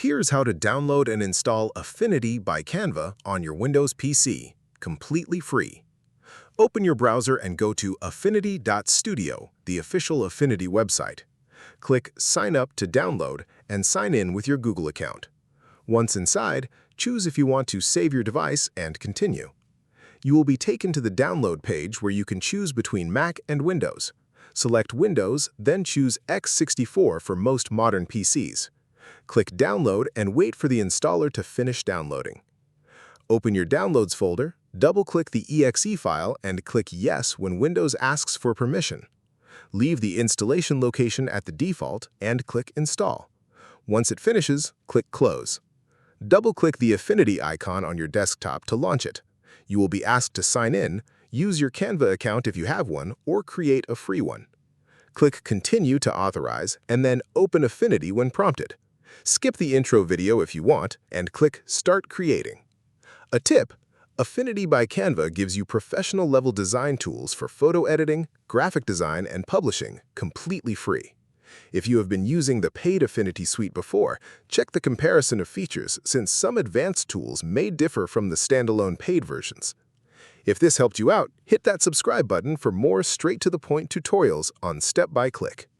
Here's how to download and install Affinity by Canva on your Windows PC, completely free. Open your browser and go to affinity.studio, the official Affinity website. Click Sign Up to download and sign in with your Google account. Once inside, choose if you want to save your device and continue. You will be taken to the download page where you can choose between Mac and Windows. Select Windows, then choose x64 for most modern PCs. Click Download and wait for the installer to finish downloading. Open your Downloads folder, double-click the exe file and click Yes when Windows asks for permission. Leave the installation location at the default and click Install. Once it finishes, click Close. Double-click the Affinity icon on your desktop to launch it. You will be asked to sign in, use your Canva account if you have one, or create a free one. Click Continue to authorize and then Open Affinity when prompted. Skip the intro video if you want and click Start Creating. A tip: Affinity by Canva gives you professional-level design tools for photo editing, graphic design, and publishing completely free. If you have been using the paid Affinity suite before, check the comparison of features since some advanced tools may differ from the standalone paid versions. If this helped you out, hit that subscribe button for more straight-to-the-point tutorials on Step by Click.